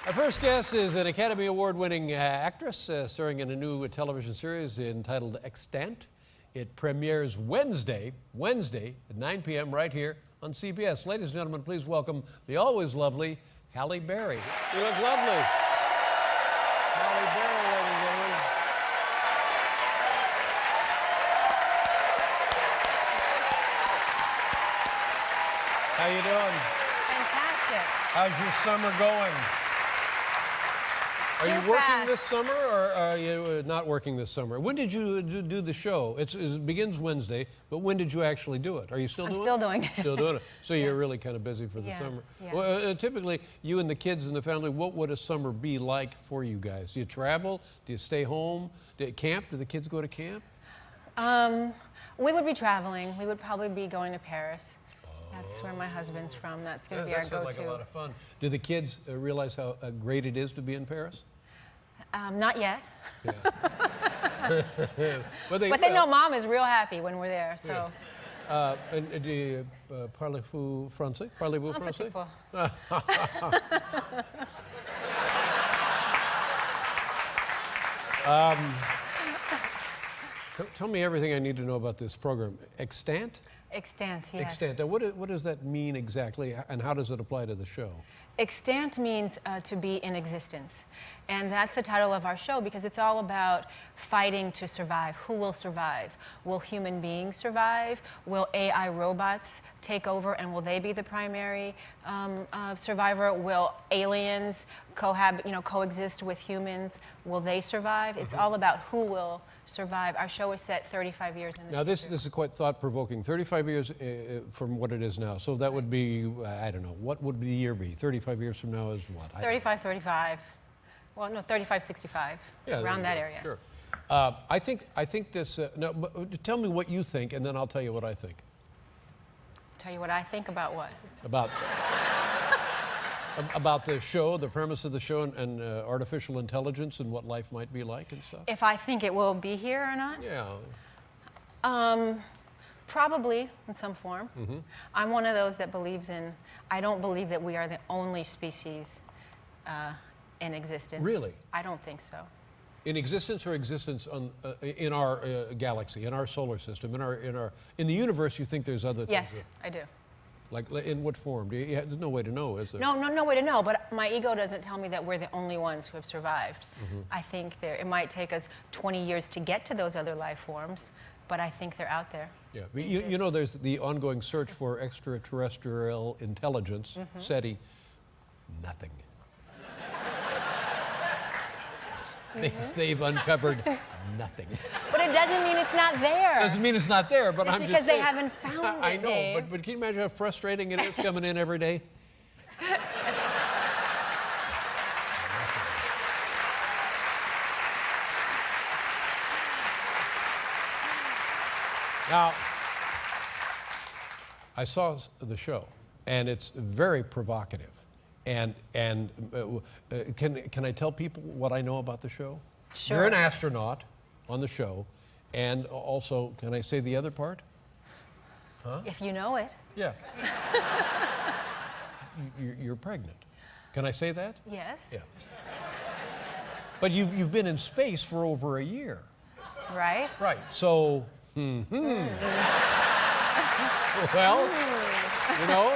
Our first guest is an Academy Award-winning actress starring in a new television series entitled Extant. It premieres Wednesday at 9 p.m. right here on CBS. Ladies and gentlemen, please welcome the always lovely Halle Berry. You look lovely. Halle Berry, ladies and gentlemen. How you doing? Fantastic. How's your summer going? Are you working this summer, or are you not working this summer? When did you do the show? It begins Wednesday, but when did you actually do it? Are you still doing it? I'm still doing it. Still doing it. So you're really kind of busy for the summer. Yeah. Well, typically, you and the kids and the family, what would a summer be like for you guys? Do you travel? Do you stay home? Do you camp? Do the kids go to camp? We would be traveling. We would probably be going to Paris. That's where my husband's from. That's going to be our go-to. That sounds like a lot of fun. Do the kids realize how great it is to be in Paris? Not yet. Yeah. But they know Mom is real happy when we're there. So. Yeah. And do you parlez-vous français? Parlez-vous Un petit français? Peu. Tell me everything I need to know about this program. Extant? Extant, yes. Extant. Now, what does that mean exactly, and how does it apply to the show? Extant means to be in existence. And that's the title of our show because it's all about fighting to survive. Who will survive? Will human beings survive? Will AI robots take over and will they be the primary survivor? Will aliens coexist with humans? Will they survive? It's all about who will survive. Our show is set 35 years in the future. Now this is quite thought-provoking. 35 years from what it is now. So that would be, I don't know, what would the year be? 35 years from now is what? 35, 35. Well, no, 35, 65. Yeah, around that area. Sure. I think this, no, but tell me what you think, and then I'll tell you what I think. Tell you what I think about what? About the show, the premise of the show, and artificial intelligence and what life might be like and stuff. If I think it will be here or not? Yeah. Probably in some form. Mm-hmm. I'm one of those that believes in, I don't believe that we are the only species in existence. Really? I don't think so. In existence or existence on, in our galaxy, in our solar system, in the universe, you think there's other things? Yes, I do. Like in what form? There's no way to know, is there? No way to know, but my ego doesn't tell me that we're the only ones who have survived. Mm-hmm. I think it might take us 20 years to get to those other life forms, but I think they're out there. Yeah, but you know there's the ongoing search for extraterrestrial intelligence, SETI, nothing. They've uncovered nothing. But it doesn't mean it's not there. Doesn't mean it's not there, but it's I'm just because they saying. haven't found it, I know, Dave. but can you imagine how frustrating it is coming in every day? Now, I saw the show, and it's very provocative. And can I tell people what I know about the show? Sure. You're an astronaut on the show, and also, can I say the other part? Huh? If you know it. Yeah. You're pregnant. Can I say that? Yes. Yeah. But you've been in space for over a year. Right? Right. So, well, you know.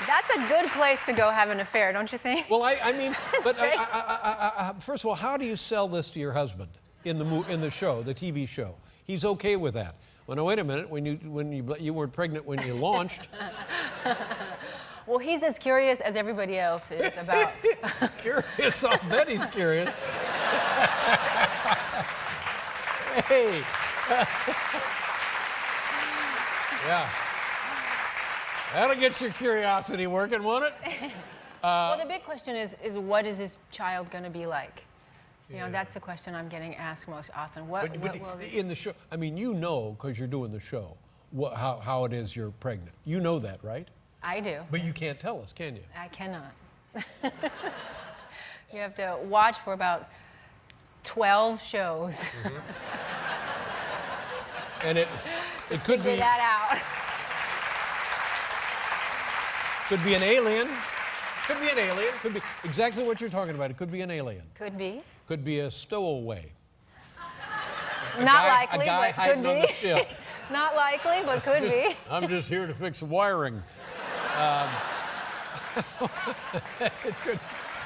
That's a good place to go have an affair, don't you think? Well, I mean, but first of all, how do you sell this to your husband in the show, the TV show? He's okay with that. Well, now wait a minute. When you weren't pregnant when you launched. Well, he's as curious as everybody else is about. Curious? I'll bet he's curious. Hey. Yeah. That'll get your curiosity working, won't it? Well, the big question is what is this child going to be like? You know, that's the question I'm getting asked most often. What will this... In the show, I mean, you know, because you're doing the show, how it is you're pregnant. You know that, right? I do. But you can't tell us, can you? I cannot. You have to watch for about 12 shows. Mm-hmm. And it could be that out. Could be an alien. Could be an alien. Could be exactly what you're talking about. It could be an alien. Could be. Could be a stowaway. Not likely, a guy but could hiding on the be. ship. Not likely, but could be. I'm just here to fix wiring.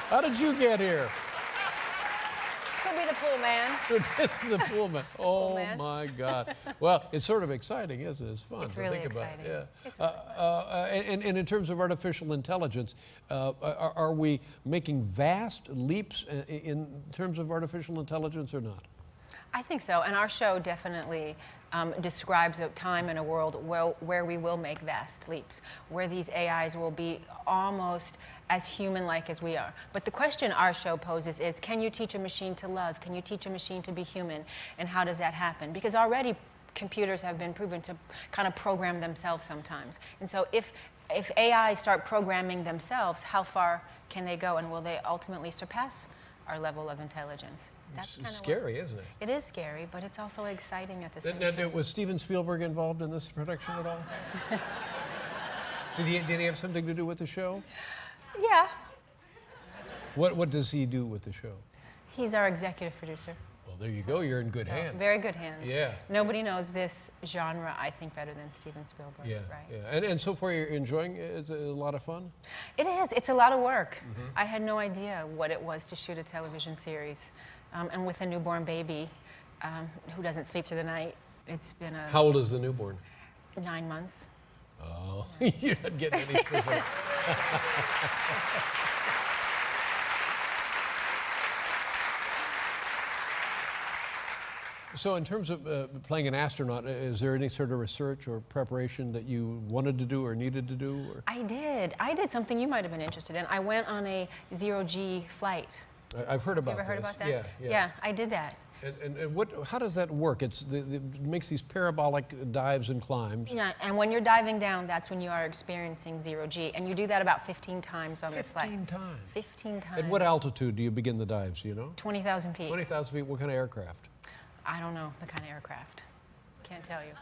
How did you get here? Could be the pool man. The pool man. Oh, man. my God. Well, it's sort of exciting, isn't it? It's fun It's to really think exciting. about. Yeah. It's really And in terms of artificial intelligence, are we making vast leaps in terms of artificial intelligence or not? I think so, and our show definitely describes a time in a world where we will make vast leaps, where these AIs will be almost as human-like as we are. But the question our show poses is, can you teach a machine to love? Can you teach a machine to be human? And how does that happen? Because already computers have been proven to kind of program themselves sometimes. And so if AI start programming themselves, how far can they go, and will they ultimately surpass our level of intelligence? That's It's kind of scary, isn't it? It is scary, but it's also exciting at the same time. Was Steven Spielberg involved in this production at all? Did he have something to do with the show? Yeah, What does he do with the show? he's our executive producer. Well, there you go. You're in good hands. Very good hands. Yeah. Nobody knows this genre, I think, better than Steven Spielberg. Yeah, Right. yeah. And so far, you're enjoying it? It's a lot of fun? It is. It's a lot of work. I had no idea what it was to shoot a television series. And with a newborn baby who doesn't sleep through the night, it's been How old is the newborn? 9 months. Oh, you're not getting any sleep. So in terms of playing an astronaut, is there any sort of research or preparation that you wanted to do or needed to do? Or? I did. I did something you might have been interested in. I went on a zero-G flight. I've heard about You ever heard this. about that? Yeah, yeah. Yeah, I did that. And how does that work? It makes these parabolic dives and climbs. Yeah, and when you're diving down, that's when you are experiencing zero-G. And you do that about 15 times on this flight. 15 times? 15 times. At what altitude do you begin the dives, do you know? 20,000 feet. 20,000 feet, what kind of aircraft? I don't know the kind of aircraft. Can't tell you.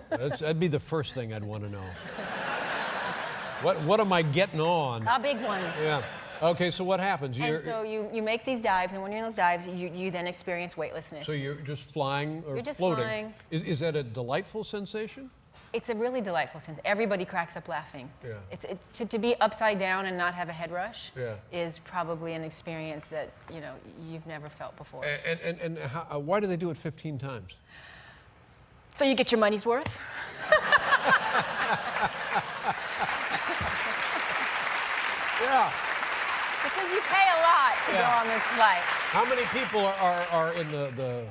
That'd be the first thing I'd want to know. What am I getting on? A big one. Yeah. Okay, so what happens? And so you make these dives, and when you're in those dives, you then experience weightlessness. So you're just flying or You're just floating. flying. Is that a delightful sensation? It's a really delightful sense. Everybody cracks up laughing. Yeah. It's to be upside down and not have a head rush Yeah. is probably an experience that you've never felt before. And why do they do it 15 times? So you get your money's worth. Yeah. Because you pay a lot to go on this flight. How many people are in the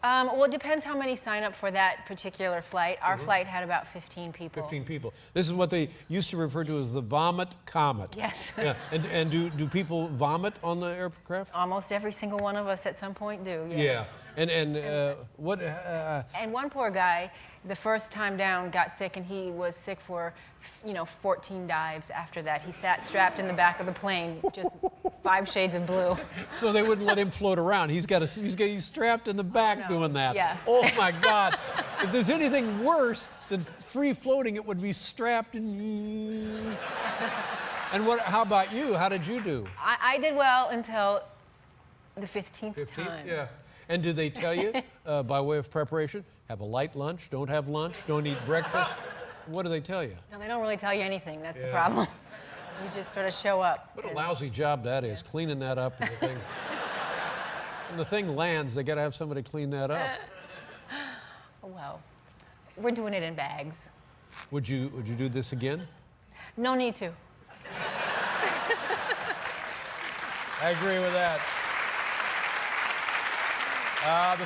Well, it depends how many sign up for that particular flight. Our flight had about 15 people. 15 people? This is what they used to refer to as the vomit comet. Yes. Yeah. And do people vomit on the aircraft? Almost every single one of us at some point do, yes. Yeah. And what? And one poor guy, the first time down, got sick, and he was sick for, 14 dives after that. He sat strapped in the back of the plane, just 5 shades of blue. So they wouldn't let him float around. He's strapped in the back doing that. Yeah. Oh my God! If there's anything worse than free floating, it would be strapped in. And what? How about you? How did you do? I did well until the 15th time. Yeah. And do they tell you, by way of preparation, have a light lunch, don't have lunch, don't eat breakfast? What do they tell you? No, they don't really tell you anything. That's the problem. You just sort of show up. What a lousy job that is, cleaning that up. And when the thing lands, they got to have somebody clean that up. Well, we're doing it in bags. Would you do this again? No need to. I agree with that. I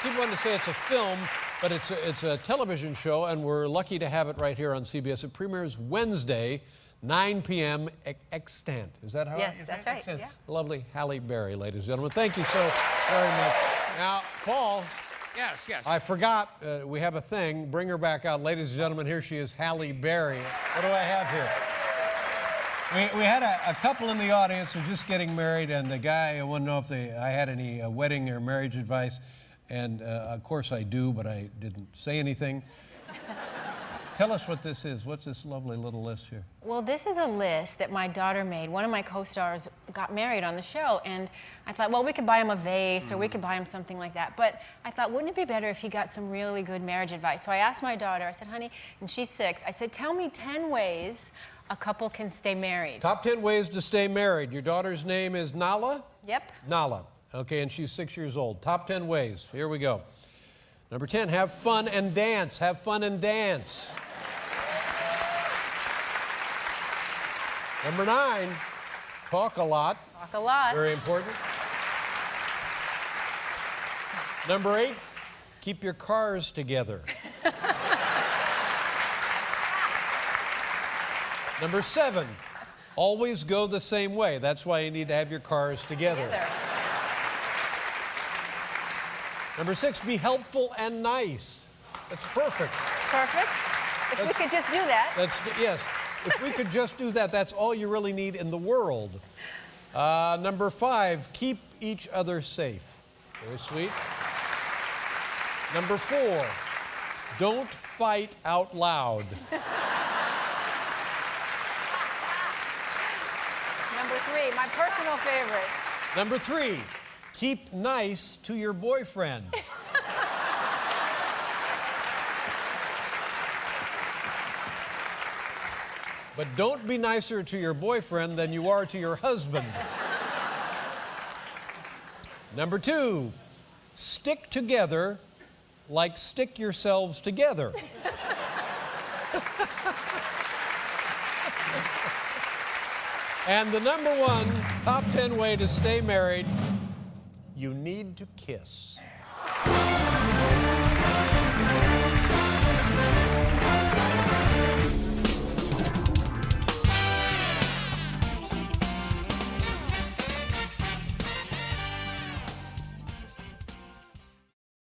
keep wanting to say it's a film, but it's a television show, and we're lucky to have it right here on CBS. It premieres Wednesday, 9 p.m. Extant. Is that how? Yes, that's right. Extant. Yeah. Lovely Halle Berry, ladies and gentlemen. Thank you so very much. Now, Paul. Yes, yes. I forgot we have a thing. Bring her back out, ladies and gentlemen. Here she is, Halle Berry. What do I have here? We had a couple in the audience who were just getting married, and the guy wanted to know if I had any wedding or marriage advice. And of course I do, but I didn't say anything. Tell us what this is. What's this lovely little list here? Well, this is a list that my daughter made. One of my co-stars got married on the show, and I thought, well, we could buy him a vase or we could buy him something like that. But I thought, wouldn't it be better if he got some really good marriage advice? So I asked my daughter, I said, honey, and she's 6, I said, tell me 10 ways a couple can stay married. Top 10 ways to stay married. Your daughter's name is Nala? Yep. Nala. Okay, and she's 6 years old. Top 10 ways. Here we go. Number 10, have fun and dance. Have fun and dance. Number 9, talk a lot. Talk a lot. Very important. Number 8, keep your cars together. Number 7, always go the same way. That's why you need to have your cars together. Number 6, be helpful and nice. That's perfect. Perfect. If we could just do that. Yes. If we could just do that, that's all you really need in the world. Number 5, keep each other safe. Very sweet. Number 4, don't fight out loud. Number 3, my personal favorite. Number 3, keep nice to your boyfriend. But don't be nicer to your boyfriend than you are to your husband. Number 2, stick together like stick yourselves together. And the number 1 top 10 way to stay married, you need to kiss.